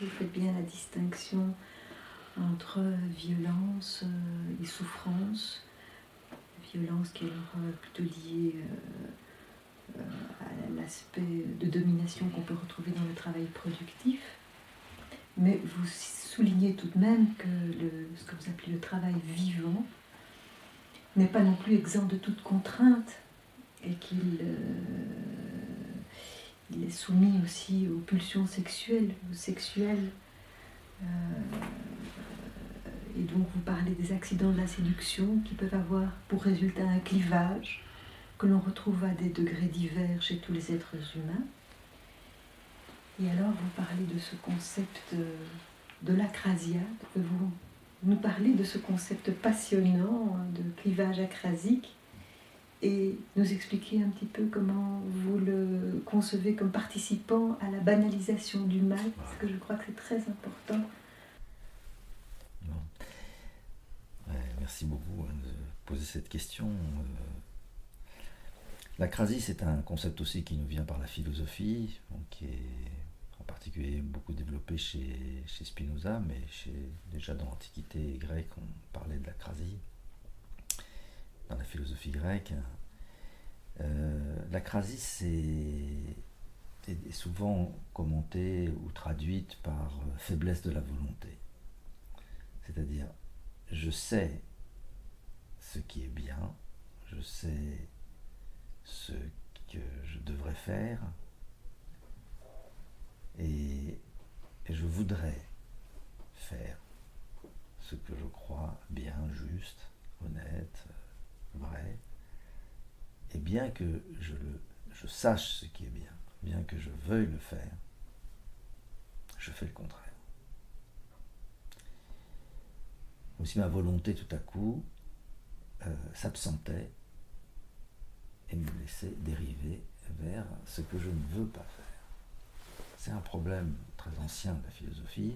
Vous faites bien la distinction entre violence et souffrance. Violence qui est alors plutôt liée à l'aspect de domination qu'on peut retrouver dans le travail productif. Mais vous soulignez tout de même que ce que vous appelez le travail vivant n'est pas non plus exempt de toute contrainte et qu'il est soumis aussi aux pulsions sexuelles. Et donc vous parlez des accidents de la séduction qui peuvent avoir pour résultat un clivage que l'on retrouve à des degrés divers chez tous les êtres humains. Et alors vous parlez de ce concept de l'acrasia. Vous nous parlez de ce concept passionnant de clivage acrasique et nous expliquer un petit peu comment vous le concevez comme participant à la banalisation du mal, parce que je crois que c'est très important. Merci beaucoup de poser cette question. L'acrasie, c'est un concept aussi qui nous vient par la philosophie, donc qui est en particulier beaucoup développé chez Spinoza, mais déjà dans l'Antiquité grecque, on parlait de l'acrasie. Dans la philosophie grecque, l'acrasie est souvent commentée ou traduite par faiblesse de la volonté. C'est-à-dire, je sais ce qui est bien, je sais ce que je devrais faire, et je voudrais faire ce que je crois bien, juste, honnête, vrai, et bien que je sache ce qui est bien, bien que je veuille le faire, je fais le contraire. Comme si ma volonté tout à coup s'absentait et me laissait dériver vers ce que je ne veux pas faire. C'est un problème très ancien de la philosophie,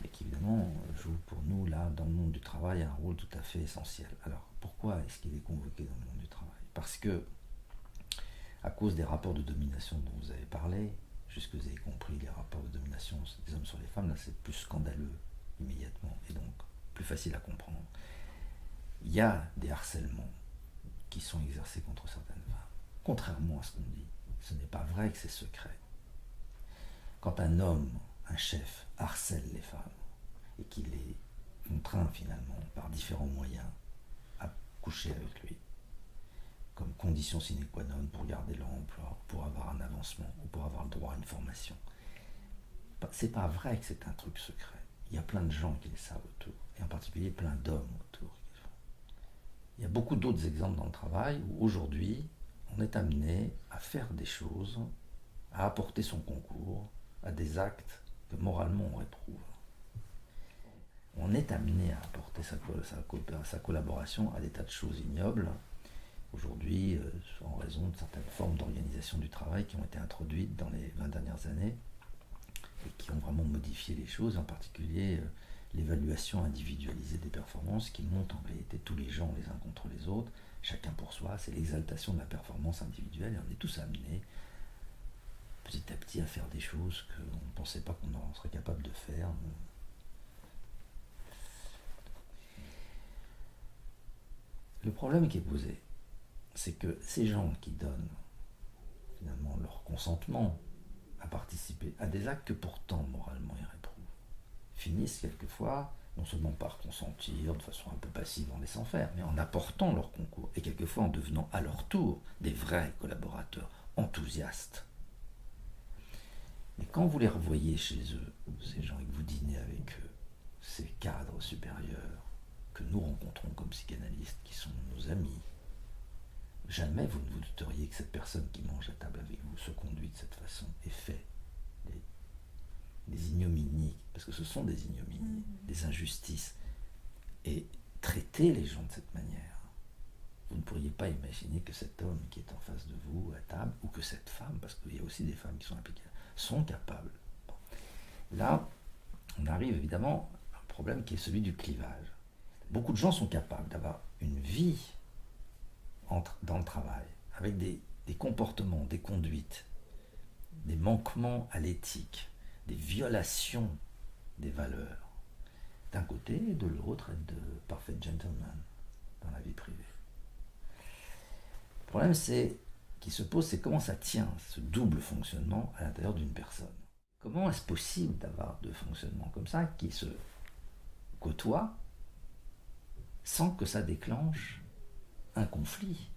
mais qui évidemment joue pour nous, là, dans le monde du travail, un rôle tout à fait essentiel. Alors, pourquoi est-ce qu'il est convoqué dans le monde du travail ? Parce que, à cause des rapports de domination dont vous avez parlé, jusque vous avez compris les rapports de domination des hommes sur les femmes, là c'est plus scandaleux immédiatement, et donc plus facile à comprendre. Il y a des harcèlements qui sont exercés contre certaines femmes. Contrairement à ce qu'on dit, ce n'est pas vrai que c'est secret. Quand un homme, un chef, harcèle les femmes et qu'il les contraint finalement par différents moyens à coucher avec lui, comme condition sine qua non pour garder leur emploi, pour avoir un avancement ou pour avoir le droit à une formation, c'est pas vrai que c'est un truc secret. Il y a plein de gens qui le savent autour, et en particulier plein d'hommes autour. Il y a beaucoup d'autres exemples dans le travail où aujourd'hui on est amené à faire des choses, à apporter son concours à des actes que moralement on réprouve. On est amené à apporter sa collaboration à des tas de choses ignobles, aujourd'hui en raison de certaines formes d'organisation du travail qui ont été introduites dans les 20 dernières années et qui ont vraiment modifié les choses, en particulier l'évaluation individualisée des performances qui montre en réalité tous les gens les uns contre les autres, chacun pour soi, c'est l'exaltation de la performance individuelle et on est tous amenés petit à petit à faire des choses qu'on ne pensait pas qu'on en serait capable de faire. Le problème qui est posé, c'est que ces gens qui donnent finalement leur consentement à participer à des actes que pourtant moralement ils réprouvent, finissent quelquefois non seulement par consentir de façon un peu passive en laissant faire, mais en apportant leur concours, et quelquefois en devenant à leur tour des vrais collaborateurs enthousiastes. Mais quand vous les revoyez chez eux, ces gens, et que vous dînez avec eux, ces cadres supérieurs que nous rencontrons comme psychanalystes, qui sont nos amis, jamais vous ne vous douteriez que cette personne qui mange à table avec vous se conduit de cette façon et fait des ignominies, parce que ce sont des ignominies, des injustices, et traiter les gens de cette manière. Vous ne pourriez pas imaginer que cet homme qui est en face de vous à table, ou que cette femme, parce qu'il y a aussi des femmes qui sont impliquées, sont capables. Bon. Là, on arrive évidemment à un problème qui est celui du clivage. Beaucoup de gens sont capables d'avoir une vie dans le travail, avec des comportements, des conduites, des manquements à l'éthique, des violations des valeurs d'un côté et de l'autre être de parfaits gentlemen dans la vie privée. Le problème qui se pose, c'est comment ça tient, ce double fonctionnement à l'intérieur d'une personne. Comment est-ce possible d'avoir deux fonctionnements comme ça qui se côtoient sans que ça déclenche un conflit?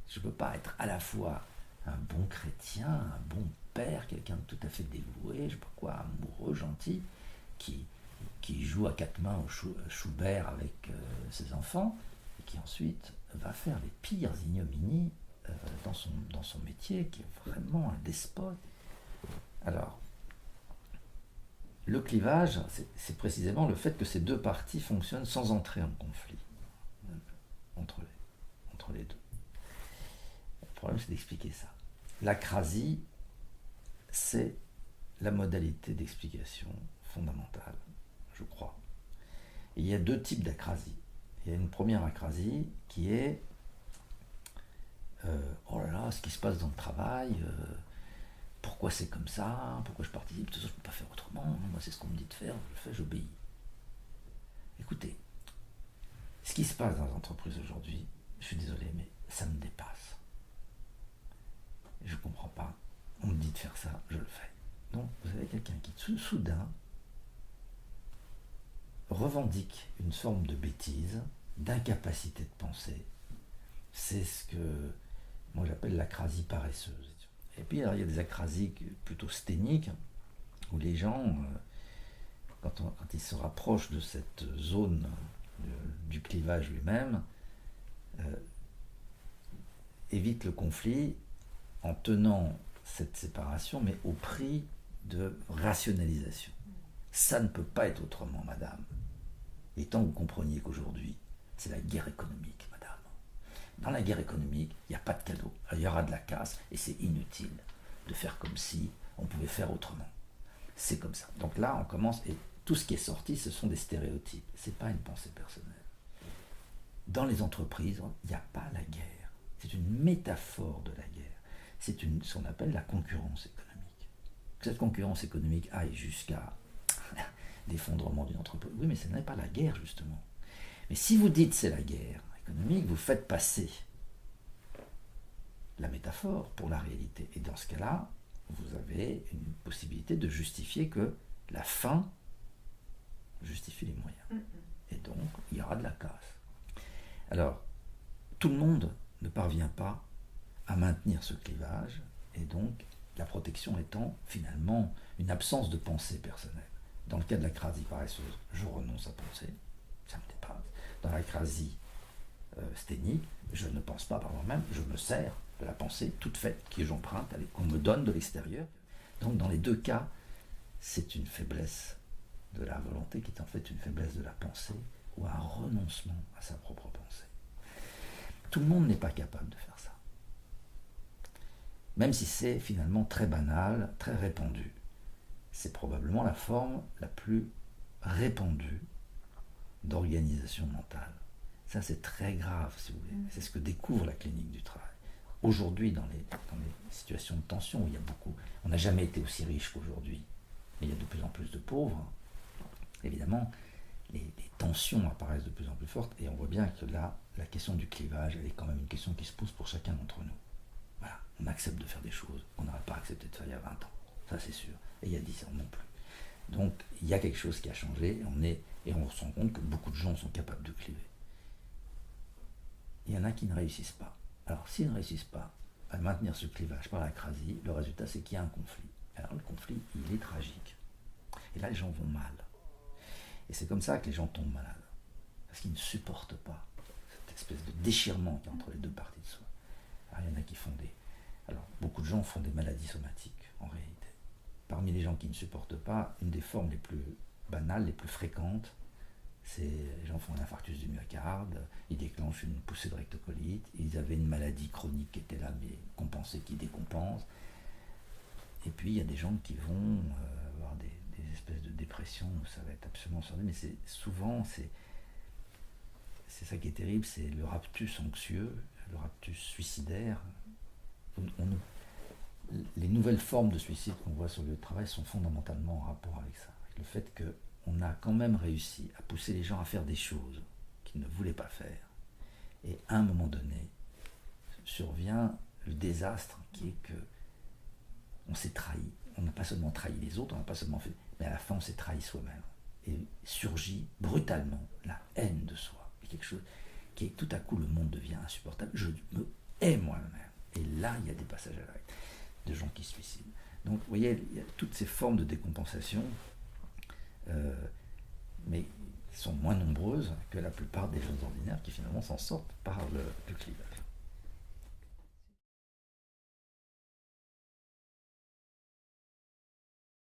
Je ne peux pas être à la fois un bon chrétien, un bon père, quelqu'un de tout à fait dévoué, je ne sais pas quoi, amoureux, gentil, qui joue à quatre mains au Schubert avec ses enfants, et qui ensuite va faire les pires ignominies dans son métier, qui est vraiment un despote. Alors, le clivage, c'est précisément le fait que ces deux parties fonctionnent sans entrer en conflit entre les deux. Le problème, c'est d'expliquer ça. L'acrasie, c'est la modalité d'explication fondamentale, je crois. Et il y a deux types d'acrasie. Il y a une première acrasie qui est oh là là, ce qui se passe dans le travail, pourquoi c'est comme ça, pourquoi je participe, tout ça, je ne peux pas faire autrement, moi c'est ce qu'on me dit de faire, je le fais, j'obéis. Écoutez, ce qui se passe dans les entreprises aujourd'hui, je suis désolé, mais ça me dépasse. Je ne comprends pas, on me dit de faire ça, je le fais. Donc vous avez quelqu'un qui soudain revendique une forme de bêtise, d'incapacité de penser. C'est ce que moi j'appelle l'acrasie paresseuse. Et puis alors, il y a des acrasies plutôt sténiques, où les gens, quand ils se rapprochent de cette zone du clivage lui-même, évitent le conflit en tenant cette séparation, mais au prix de rationalisation. Ça ne peut pas être autrement, madame. Et tant que vous compreniez qu'aujourd'hui, c'est la guerre économique, madame. Dans la guerre économique, il n'y a pas de cadeau. Il y aura de la casse et c'est inutile de faire comme si on pouvait faire autrement. C'est comme ça. Donc là, on commence, et tout ce qui est sorti, ce sont des stéréotypes. Ce n'est pas une pensée personnelle. Dans les entreprises, il n'y a pas la guerre. C'est une métaphore de la guerre. C'est ce qu'on appelle la concurrence économique. Que cette concurrence économique aille jusqu'à l'effondrement d'une entreprise. Oui, mais ce n'est pas la guerre, justement. Mais si vous dites c'est la guerre économique, vous faites passer la métaphore pour la réalité. Et dans ce cas-là, vous avez une possibilité de justifier que la fin justifie les moyens. Et donc, il y aura de la casse. Alors, tout le monde ne parvient pas à maintenir ce clivage, et donc la protection étant finalement une absence de pensée personnelle. Dans le cas de l'acrasie paresseuse, je renonce à penser, ça me dépasse. Dans l'acrasie sténique, je ne pense pas par moi-même, je me sers de la pensée toute faite, que j'emprunte, qu'on me donne de l'extérieur. Donc dans les deux cas, c'est une faiblesse de la volonté qui est en fait une faiblesse de la pensée, ou un renoncement à sa propre pensée. Tout le monde n'est pas capable de faire ça. Même si c'est finalement très banal, très répandu. C'est probablement la forme la plus répandue d'organisation mentale. Ça, c'est très grave, si vous voulez. C'est ce que découvre la clinique du travail. Aujourd'hui, dans les situations de tension, où il y a beaucoup, on n'a jamais été aussi riche qu'aujourd'hui, mais il y a de plus en plus de pauvres, évidemment, les tensions apparaissent de plus en plus fortes, et on voit bien que là, la question du clivage, elle est quand même une question qui se pose pour chacun d'entre nous. Voilà, on accepte de faire des choses qu'on n'aurait pas accepté de faire il y a 20 ans, ça c'est sûr, et il y a 10 ans non plus. Donc, il y a quelque chose qui a changé, et on se rend compte que beaucoup de gens sont capables de cliver. Il y en a qui ne réussissent pas. Alors, s'ils ne réussissent pas à maintenir ce clivage par l'acrasie, le résultat, c'est qu'il y a un conflit. Alors, le conflit, il est tragique. Et là, les gens vont mal. Et c'est comme ça que les gens tombent malades. Parce qu'ils ne supportent pas cette espèce de déchirement qu'il y a entre les deux parties de soi. Alors, il y en a qui font Alors, beaucoup de gens font des maladies somatiques, en réalité. Parmi les gens qui ne supportent pas, une des formes les plus banales, les plus fréquentes, c'est les gens font un infarctus du myocarde, ils déclenchent une poussée de rectocolite, ils avaient une maladie chronique qui était là, mais compensée, qui décompense. Et puis il y a des gens qui vont avoir des espèces de dépression, ça va être absolument sordide, mais c'est ça qui est terrible, c'est le raptus anxieux, le raptus suicidaire. les nouvelles formes de suicide qu'on voit sur le lieu de travail sont fondamentalement en rapport avec ça. Avec le fait qu'on a quand même réussi à pousser les gens à faire des choses qu'ils ne voulaient pas faire. Et à un moment donné, survient le désastre qui est que on s'est trahi. On n'a pas seulement trahi les autres, on n'a pas seulement fait, mais à la fin on s'est trahi soi-même. Et surgit brutalement la haine de soi. Et quelque chose qui est tout à coup, le monde devient insupportable. Je me hais moi-même. Et là, il y a des passages à l'acte de gens qui se suicident. Donc, vous voyez, il y a toutes ces formes de décompensation, mais qui sont moins nombreuses que la plupart des gens ordinaires qui finalement s'en sortent par le clivage.